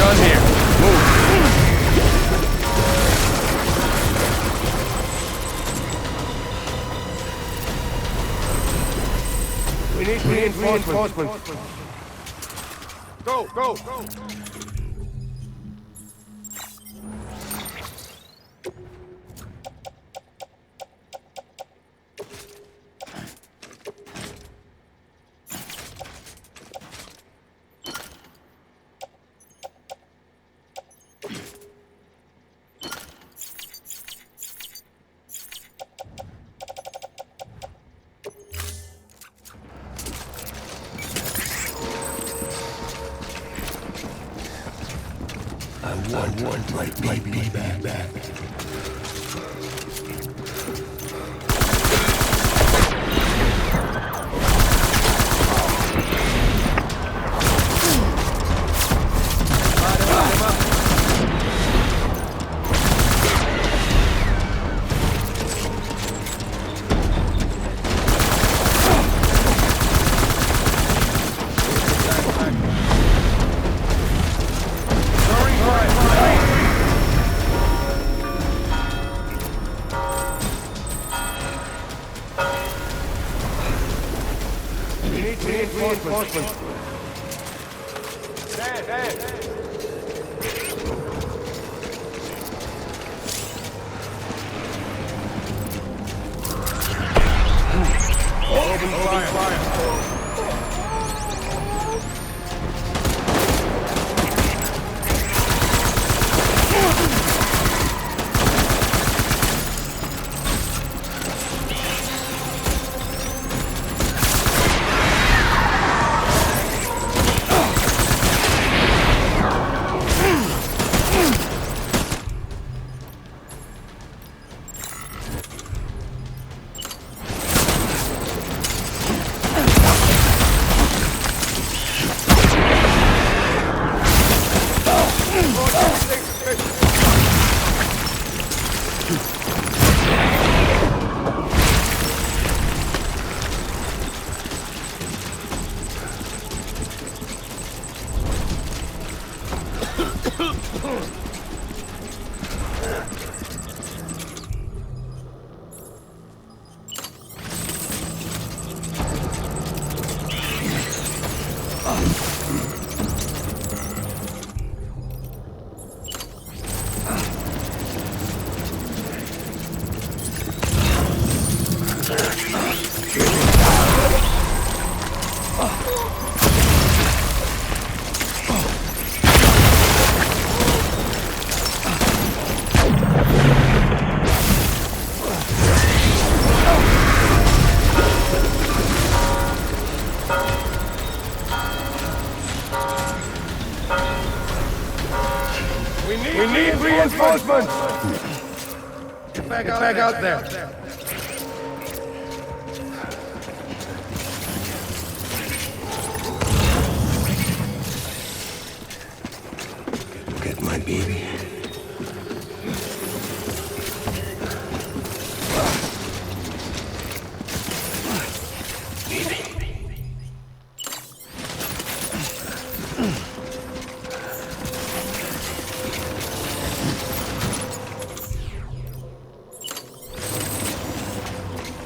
Gun here. Move. We need reinforcements. Go, go, go. I want my baby back. Reinforcements. Stand. Open fire. We need reinforcements! Get back out there. Get my baby.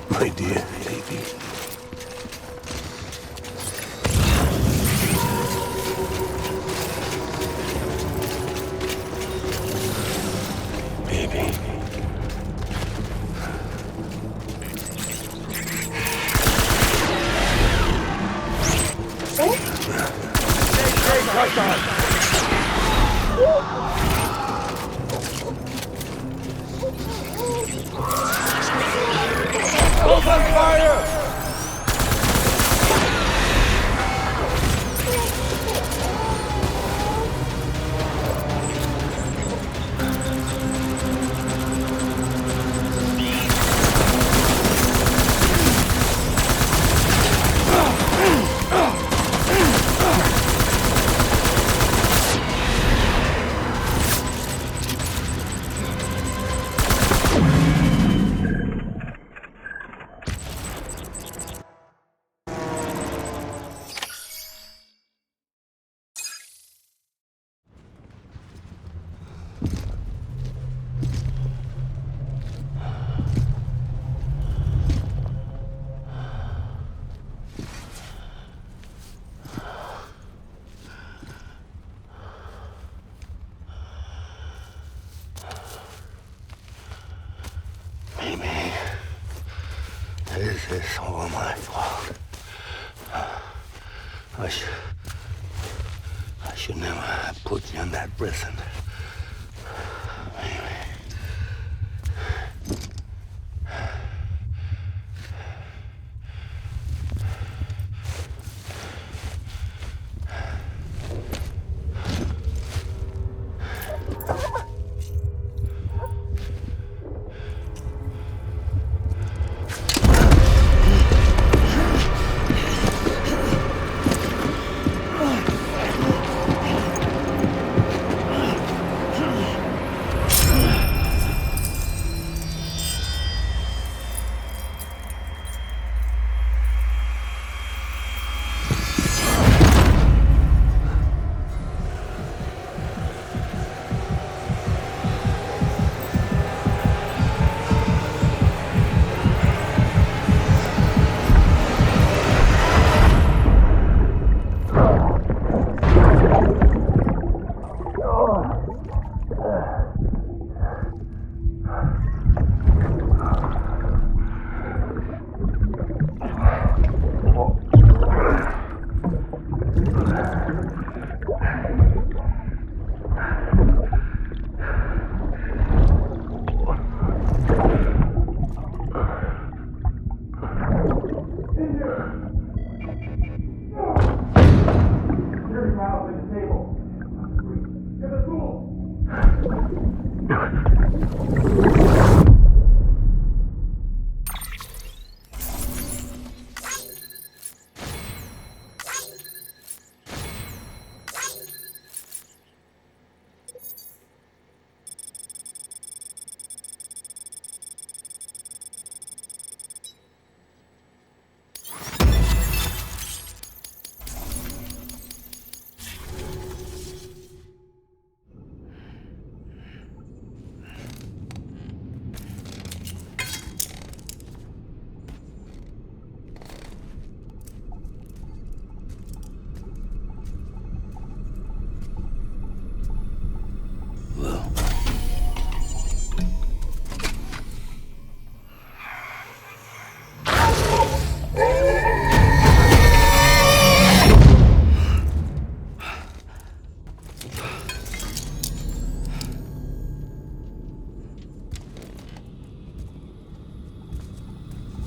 My dear baby. Baby. Open fire! It's all my fault. I should never have put you in that prison.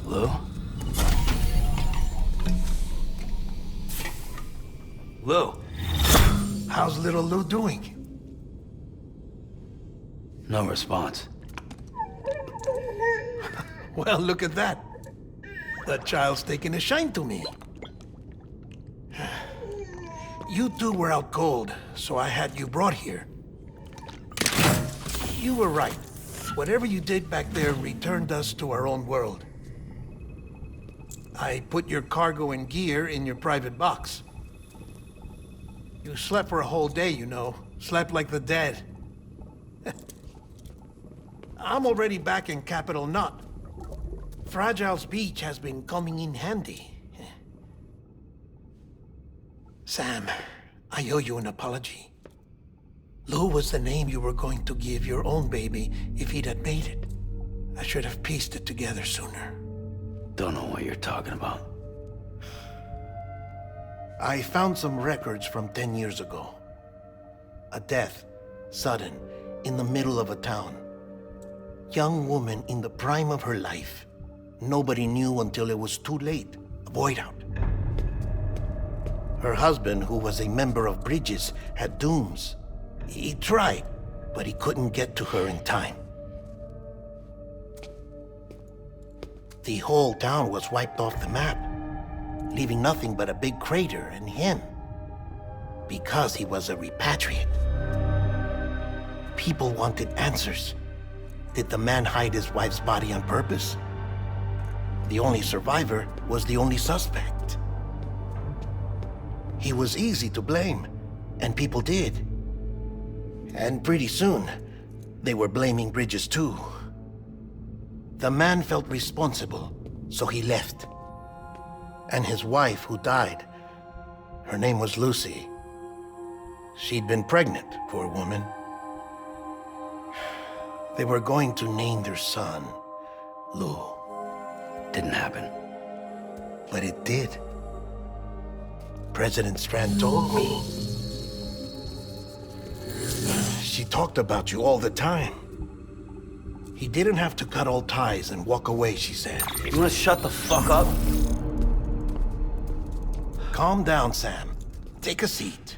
Lou? Lou? How's little Lou doing? No response. Well, look at that. That child's taking a shine to me. You two were out cold, so I had you brought here. You were right. Whatever you did back there returned us to our own world. I put your cargo and gear in your private box. You slept for a whole day, you know. Slept like the dead. I'm already back in Capital Knot. Fragile's beach has been coming in handy. Sam, I owe you an apology. Lou was the name you were going to give your own baby if he'd had made it. I should have pieced it together sooner. Don't know what you're talking about. I found some records from 10 years ago. A death, sudden, in the middle of a town. Young woman in the prime of her life. Nobody knew until it was too late. A void out. Her husband, who was a member of Bridges, had dooms. He tried, but he couldn't get to her in time. The whole town was wiped off the map, leaving nothing but a big crater and him. Because he was a repatriate. People wanted answers. Did the man hide his wife's body on purpose? The only survivor was the only suspect. He was easy to blame, and people did. And pretty soon, they were blaming Bridges too. The man felt responsible, so he left. And his wife, who died, her name was Lucy. She'd been pregnant, poor woman. They were going to name their son Lou. Didn't happen. but it did. President Strand told me. She talked about you all the time. He didn't have to cut all ties and walk away, she said. You wanna shut the fuck up? Calm down, Sam. Take a seat.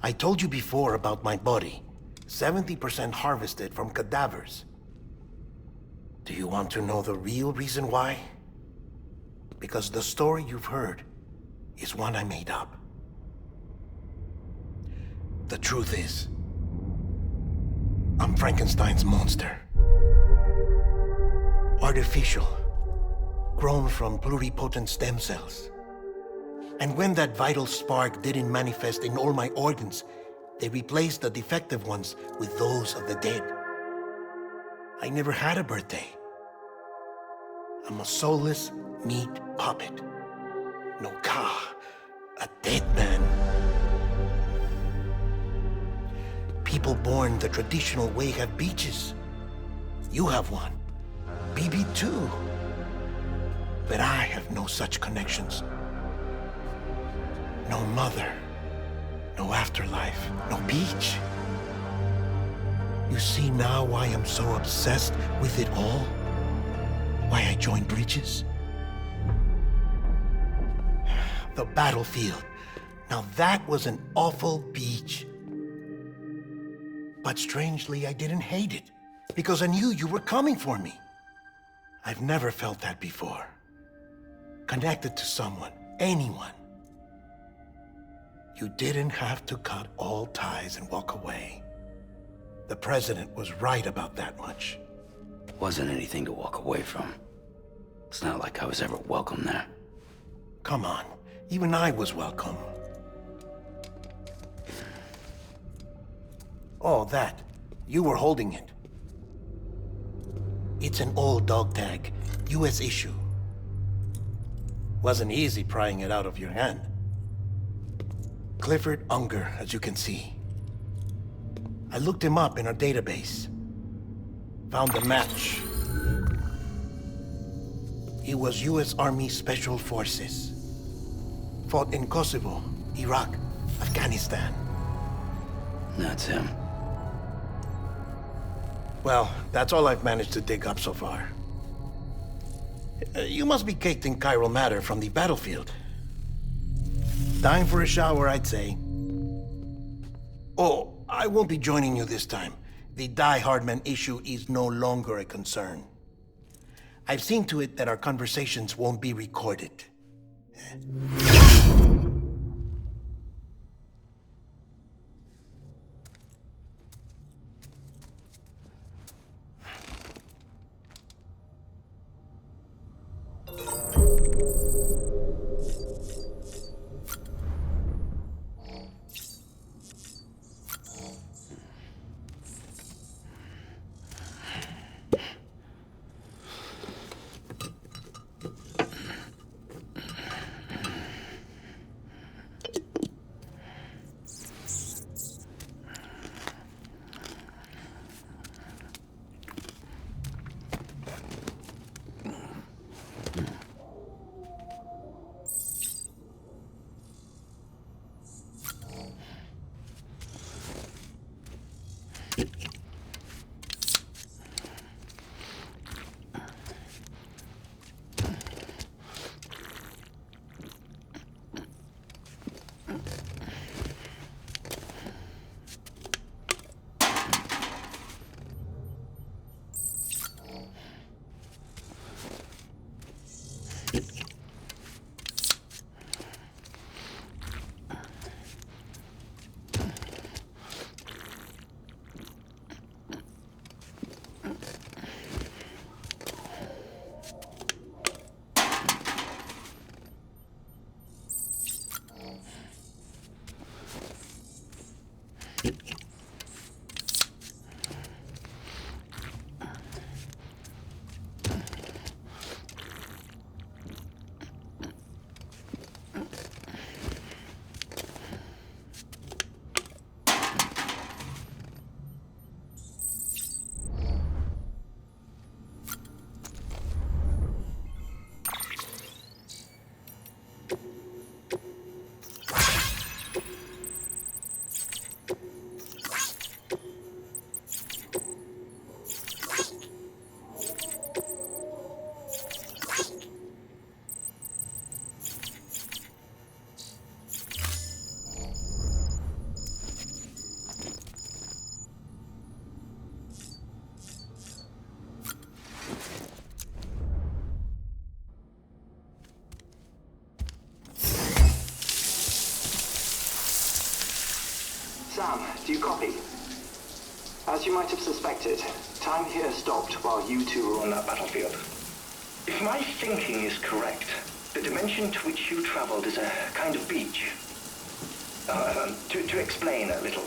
I told you before about my body. 70% harvested from cadavers. Do you want to know the real reason why? Because the story you've heard is one I made up. The truth is, I'm Frankenstein's monster. Artificial, grown from pluripotent stem cells. And when that vital spark didn't manifest in all my organs, they replaced the defective ones with those of the dead. I never had a birthday. I'm a soulless meat puppet. No ka, a dead man. People born the traditional way have beaches. You have one. BB too. But I have no such connections. No mother, no afterlife, no beach. You see now why I'm so obsessed with it all? Why I joined Bridges? The battlefield. Now that was an awful beach. But strangely, I didn't hate it, because I knew you were coming for me. I've never felt that before. Connected to someone, anyone. You didn't have to cut all ties and walk away. The president was right about that much. Wasn't anything to walk away from. It's not like I was ever welcome there. Come on, even I was welcome. Oh, that. You were holding it. It's an old dog tag, US issue. Wasn't easy prying it out of your hand. Clifford Unger, as you can see. I looked him up in our database. Found a match. He was US Army Special Forces. Fought in Kosovo, Iraq, Afghanistan. That's him. Well, that's all I've managed to dig up so far. You must be caked in chiral matter from the battlefield. Time for a shower, I'd say. Oh, I won't be joining you this time. The Die Hardman issue is no longer a concern. I've seen to it that our conversations won't be recorded. As you might have suspected, time here stopped while you two were on that battlefield. If my thinking is correct, the dimension to which you traveled is a kind of beach. To explain a little,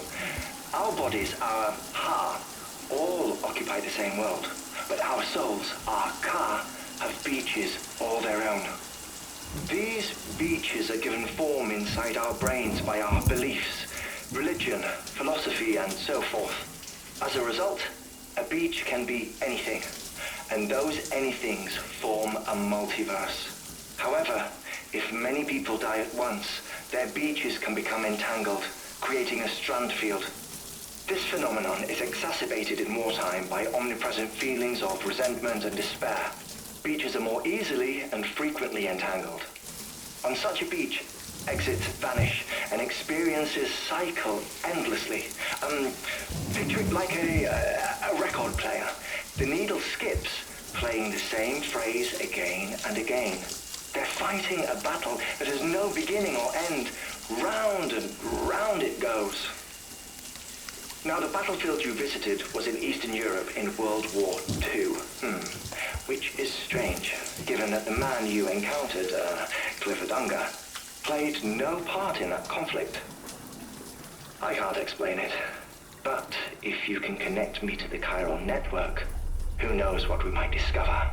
our bodies, our Ha, all occupy the same world, but our souls, our Ka, have beaches all their own. These beaches are given form inside our brains by our beliefs, religion, philosophy, and so forth. As a result, a beach can be anything, and those anythings form a multiverse. However, if many people die at once, their beaches can become entangled, creating a strand field. This phenomenon is exacerbated in wartime by omnipresent feelings of resentment and despair. Beaches are more easily and frequently entangled. On such a beach, exits vanish and experiences cycle endlessly. Picture it like a record player. The needle skips, playing the same phrase again and again. They're fighting a battle that has no beginning or end. Round and round it goes. Now, the battlefield you visited was in Eastern Europe in World War II. Which is strange, given that the man you encountered, Clifford Unger, played no part in that conflict. I can't explain it, but if you can connect me to the chiral network, who knows what we might discover.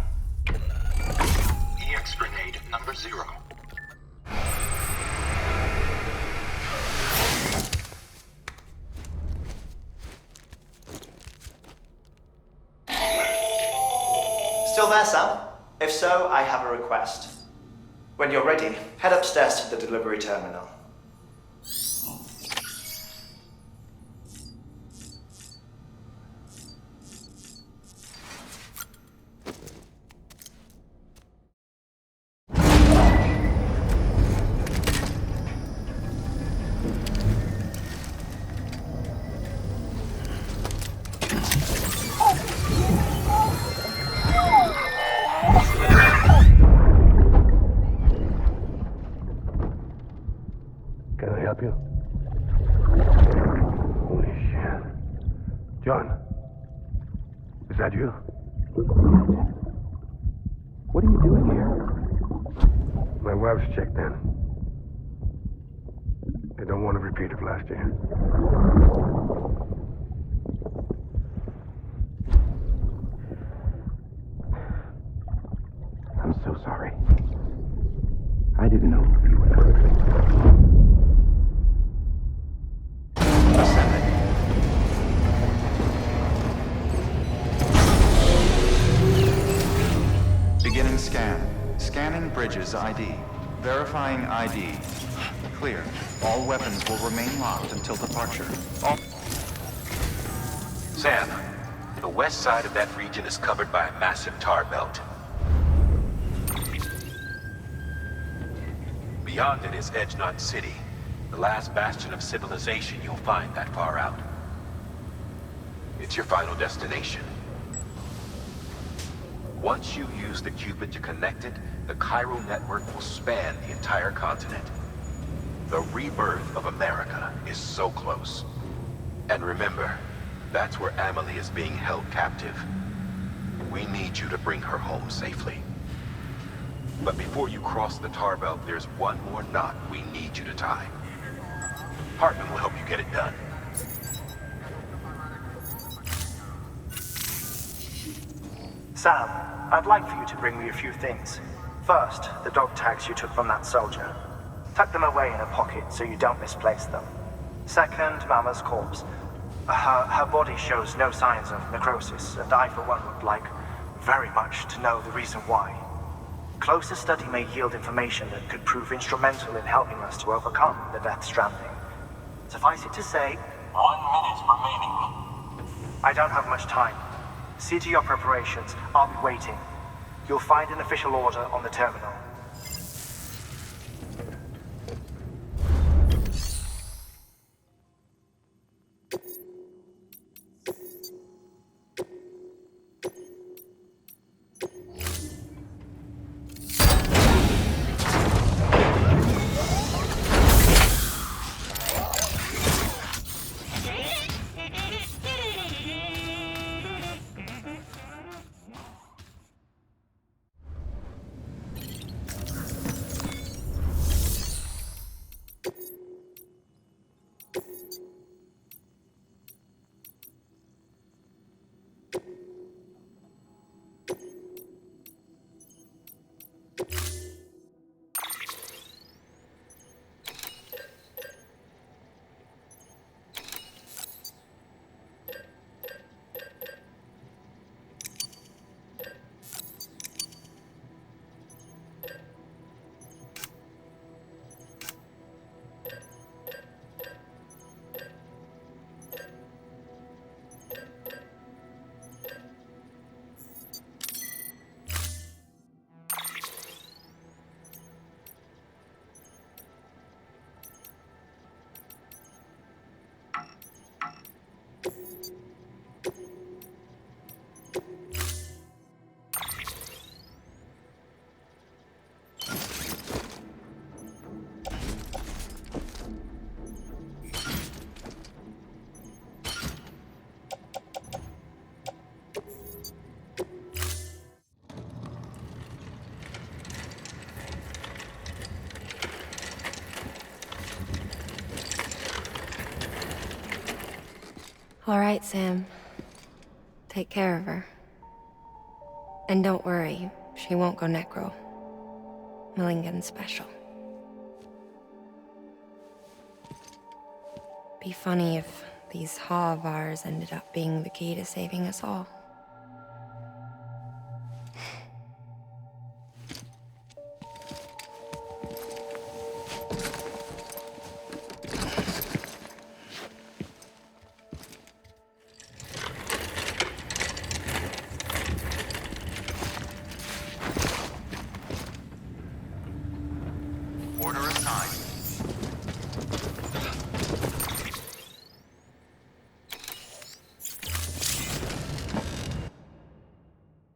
EX grenade number 0. Still there, Sam? If so, I have a request. When you're ready, head upstairs to the delivery terminal. Can I help you? Holy shit. John, is that you? What are you doing here? My wife's checked in. They don't want to repeat of last year. I'm so sorry. I didn't know you were perfect. Beginning scan. Scanning bridges ID. Verifying ID. Clear. All weapons will remain locked until departure. Sam, the west side of that region is covered by a massive tar belt. Beyond it is Edgenut City, the last bastion of civilization you'll find that far out. It's your final destination. Once you use the Cupid to connect it, the chiral network will span the entire continent. The rebirth of America is so close. And remember, that's where Amelie is being held captive. We need you to bring her home safely. But before you cross the tar belt, there's one more knot we need you to tie. Hartman will help you get it done. Sam, I'd like for you to bring me a few things. First, the dog tags you took from that soldier. Tuck them away in a pocket so you don't misplace them. Second, Mama's corpse. Her body shows no signs of necrosis, and I, for one, would like very much to know the reason why. Closer study may yield information that could prove instrumental in helping us to overcome the Death Stranding. Suffice it to say, 1 minute remaining. I don't have much time. See to your preparations. I'll be waiting. You'll find an official order on the terminal. All right, Sam. Take care of her. And don't worry, she won't go necro. Millingan's special. Be funny if these Ha of ours ended up being the key to saving us all.